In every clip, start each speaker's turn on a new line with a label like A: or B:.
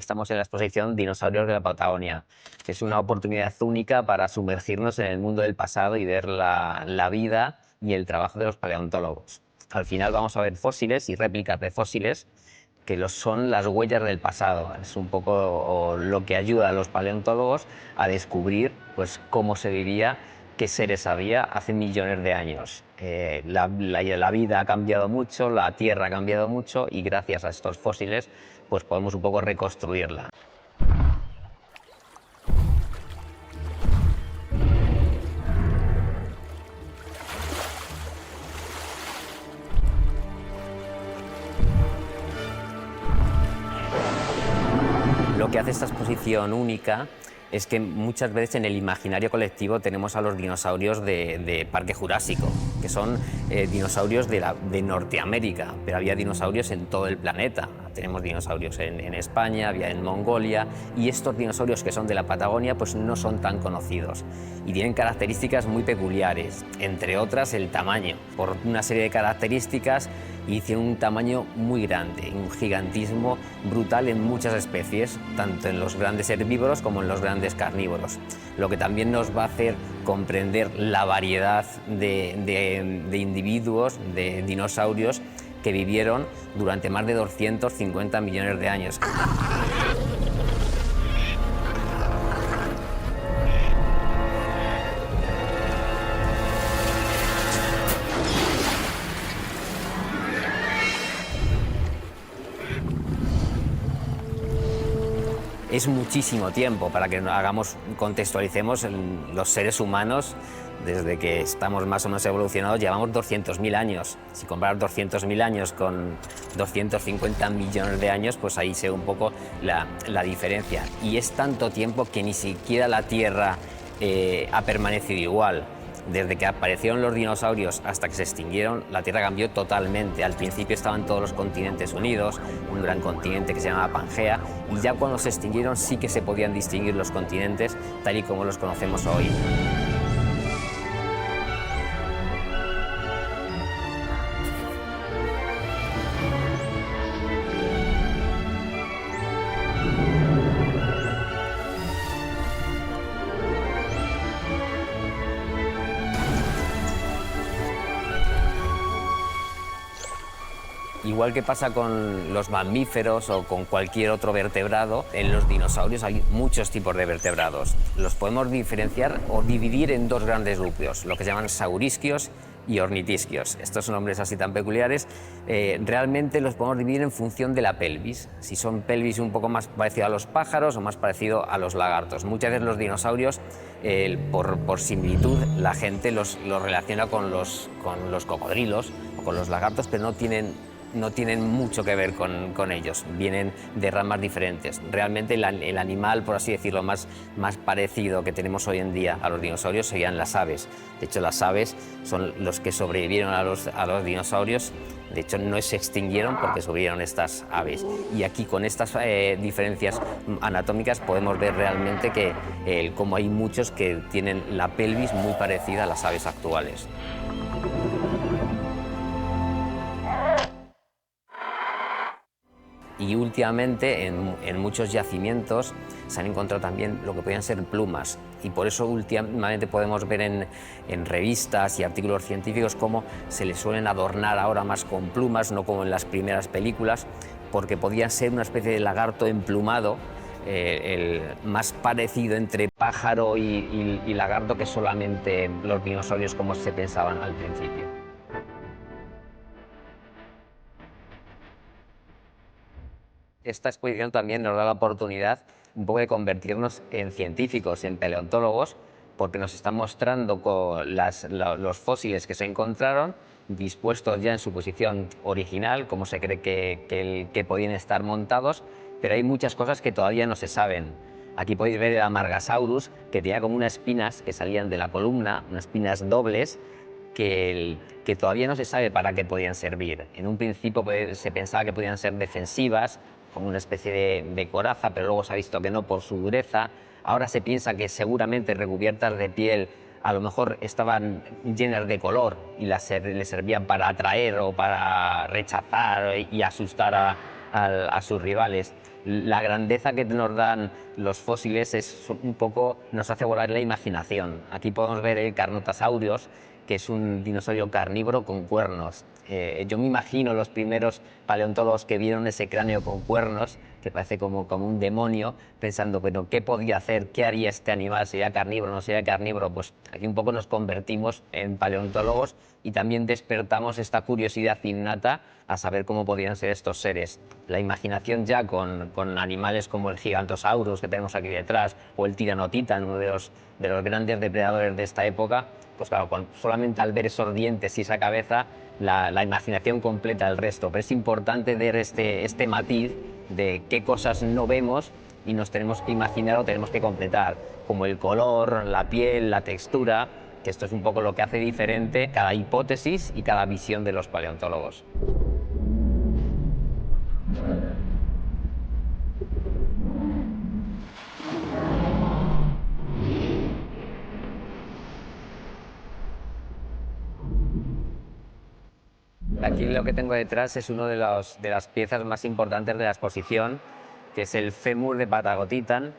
A: estamos en la exposición Dinosaurios de la Patagonia, que es una oportunidad única para sumergirnos en el mundo del pasado y ver la vida y el trabajo de los paleontólogos. Al final vamos a ver fósiles y réplicas de fósiles que son las huellas del pasado. Es un poco lo que ayuda a los paleontólogos a descubrir pues, cómo se vivía, qué seres había hace millones de años. La vida ha cambiado mucho, la Tierra ha cambiado mucho y gracias a estos fósiles pues podemos un poco reconstruirla. Lo que hace esta exposición única es que muchas veces en el imaginario colectivo tenemos a los dinosaurios de Parque Jurásico, que son dinosaurios de Norteamérica, pero había dinosaurios en todo el planeta. Tenemos dinosaurios en España, había en Mongolia, y estos dinosaurios que son de la Patagonia pues no son tan conocidos y tienen características muy peculiares, entre otras el tamaño. Por una serie de características y tiene un tamaño muy grande, un gigantismo brutal en muchas especies, tanto en los grandes herbívoros como en los grandes carnívoros, lo que también nos va a hacer comprender la variedad de individuos, de dinosaurios que vivieron durante más de 250 millones de años. Es muchísimo tiempo para que contextualicemos los seres humanos. Desde que estamos más o menos evolucionados llevamos 200.000 años. Si comparas 200.000 años con 250 millones de años, pues ahí se ve un poco la diferencia. Y es tanto tiempo que ni siquiera la Tierra ha permanecido igual. Desde que aparecieron los dinosaurios hasta que se extinguieron, la Tierra cambió totalmente. Al principio estaban todos los continentes unidos, un gran continente que se llamaba Pangea, y ya cuando se extinguieron sí que se podían distinguir los continentes tal y como los conocemos hoy. Igual que pasa con los mamíferos o con cualquier otro vertebrado, en los dinosaurios hay muchos tipos de vertebrados. Los podemos diferenciar o dividir en dos grandes grupos, lo que se llaman saurisquios y ornitisquios. Estos nombres así tan peculiares, realmente los podemos dividir en función de la pelvis. Si son pelvis un poco más parecido a los pájaros o más parecido a los lagartos. Muchas veces los dinosaurios, por similitud, la gente los relaciona con los cocodrilos o con los lagartos, pero no tienen mucho que ver con ellos, vienen de ramas diferentes. Realmente el animal, por así decirlo, más parecido que tenemos hoy en día a los dinosaurios serían las aves. De hecho, las aves son los que sobrevivieron a los dinosaurios. De hecho, no se extinguieron porque sobrevivieron estas aves. Y aquí, con estas diferencias anatómicas, podemos ver realmente que como hay muchos que tienen la pelvis muy parecida a las aves actuales. Y últimamente en muchos yacimientos se han encontrado también lo que podían ser plumas, y por eso últimamente podemos ver en revistas y artículos científicos cómo se les suelen adornar ahora más con plumas, no como en las primeras películas, porque podía ser una especie de lagarto emplumado, el más parecido entre pájaro y lagarto que solamente los dinosaurios como se pensaban al principio. Esta exposición también nos da la oportunidad un poco de convertirnos en científicos, en paleontólogos, porque nos está mostrando los fósiles que se encontraron dispuestos ya en su posición original, como se cree que podían estar montados, pero hay muchas cosas que todavía no se saben. Aquí podéis ver el Amargasaurus, que tenía como unas espinas que salían de la columna, unas espinas dobles, que todavía no se sabe para qué podían servir. En un principio se pensaba que podían ser defensivas, como una especie de coraza, pero luego se ha visto que no por su dureza. Ahora se piensa que seguramente recubiertas de piel a lo mejor estaban llenas de color y les servían para atraer o para rechazar y asustar a sus rivales. La grandeza que nos dan los fósiles es un poco, nos hace volar la imaginación. Aquí podemos ver el Carnotasaurus, que es un dinosaurio carnívoro con cuernos. Yo me imagino los primeros paleontólogos que vieron ese cráneo con cuernos, que parece como un demonio, pensando, pero ¿qué podía hacer? ¿Qué haría este animal? ¿Sería carnívoro? ¿No sería carnívoro? Pues aquí un poco nos convertimos en paleontólogos y también despertamos esta curiosidad innata a saber cómo podían ser estos seres. La imaginación ya con animales como el Gigantosaurus que tenemos aquí detrás, o el Tiranotitan, uno de los grandes depredadores de esta época, pues claro, solamente al ver esos dientes y esa cabeza, la imaginación completa el resto. Pero es importante ver este matiz de qué cosas no vemos y nos tenemos que imaginar o tenemos que completar, como el color, la piel, la textura, que esto es un poco lo que hace diferente cada hipótesis y cada visión de los paleontólogos. Aquí lo que tengo detrás es una de las piezas más importantes de la exposición, que es el fémur de Patagotitan.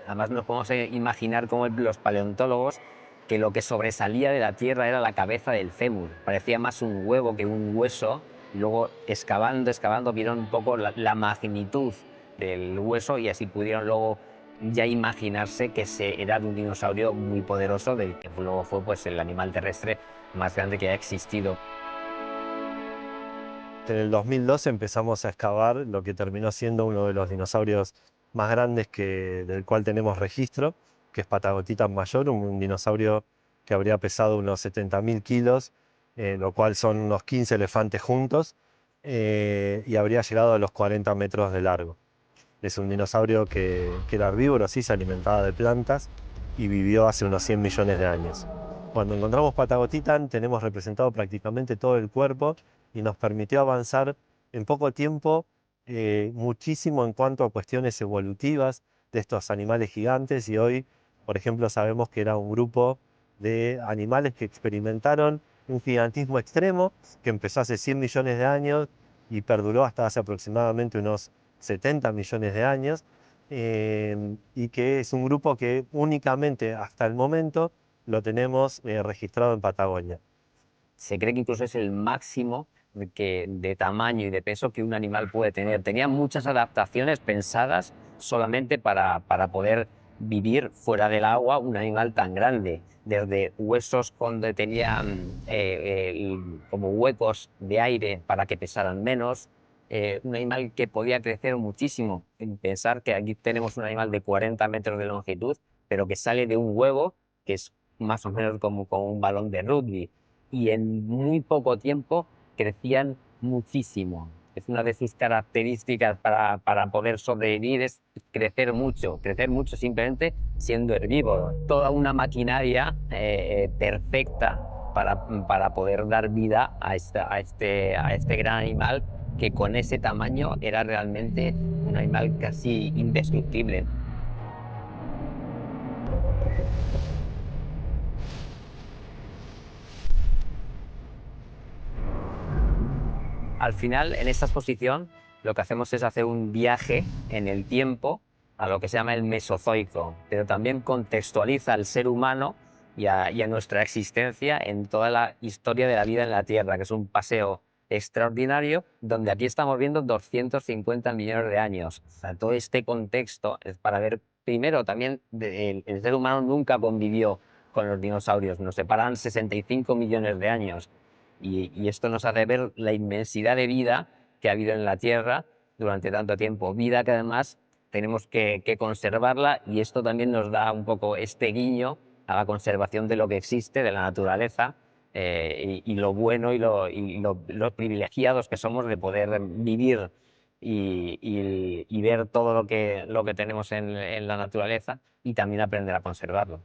A: Además nos podemos imaginar como los paleontólogos que lo que sobresalía de la tierra era la cabeza del fémur. Parecía más un huevo que un hueso. Y luego excavando, vieron un poco la magnitud del hueso y así pudieron luego ya imaginarse que era de un dinosaurio muy poderoso, del que luego fue pues, el animal terrestre más grande que haya existido.
B: En el 2012 empezamos a excavar lo que terminó siendo uno de los dinosaurios más grandes del cual tenemos registro, que es Patagotitan mayor, un dinosaurio que habría pesado unos 70.000 kilos, lo cual son unos 15 elefantes juntos, y habría llegado a los 40 metros de largo. Es un dinosaurio que era herbívoro, sí, se alimentaba de plantas y vivió hace unos 100 millones de años. Cuando encontramos Patagotitan tenemos representado prácticamente todo el cuerpo y nos permitió avanzar en poco tiempo muchísimo en cuanto a cuestiones evolutivas de estos animales gigantes, y hoy, por ejemplo, sabemos que era un grupo de animales que experimentaron un gigantismo extremo que empezó hace 100 millones de años y perduró hasta hace aproximadamente unos 70 millones de años, y que es un grupo que únicamente hasta el momento lo tenemos registrado en Patagonia.
A: Se cree que incluso es el máximo de tamaño y de peso que un animal puede tener. Tenía muchas adaptaciones pensadas solamente para poder vivir fuera del agua un animal tan grande, desde huesos donde tenían como huecos de aire para que pesaran menos, un animal que podía crecer muchísimo. Pensar que aquí tenemos un animal de 40 metros de longitud, pero que sale de un huevo que es más o menos como un balón de rugby, y en muy poco tiempo crecían muchísimo. Es una de sus características para poder sobrevivir, es crecer mucho simplemente siendo herbívoro. Toda una maquinaria perfecta para poder dar vida a este gran animal, que con ese tamaño era realmente un animal casi indestructible. Al final, en esta exposición, lo que hacemos es hacer un viaje en el tiempo a lo que se llama el Mesozoico, pero también contextualiza al ser humano y a nuestra existencia en toda la historia de la vida en la Tierra, que es un paseo extraordinario, donde aquí estamos viendo 250 millones de años. O sea, todo este contexto es para ver, primero, también el ser humano nunca convivió con los dinosaurios, nos separan 65 millones de años. Y esto nos hace ver la inmensidad de vida que ha habido en la Tierra durante tanto tiempo. Vida que además tenemos que conservarla, y esto también nos da un poco este guiño a la conservación de lo que existe, de la naturaleza, y lo bueno los privilegiados que somos de poder vivir y ver todo lo que tenemos en la naturaleza y también aprender a conservarlo.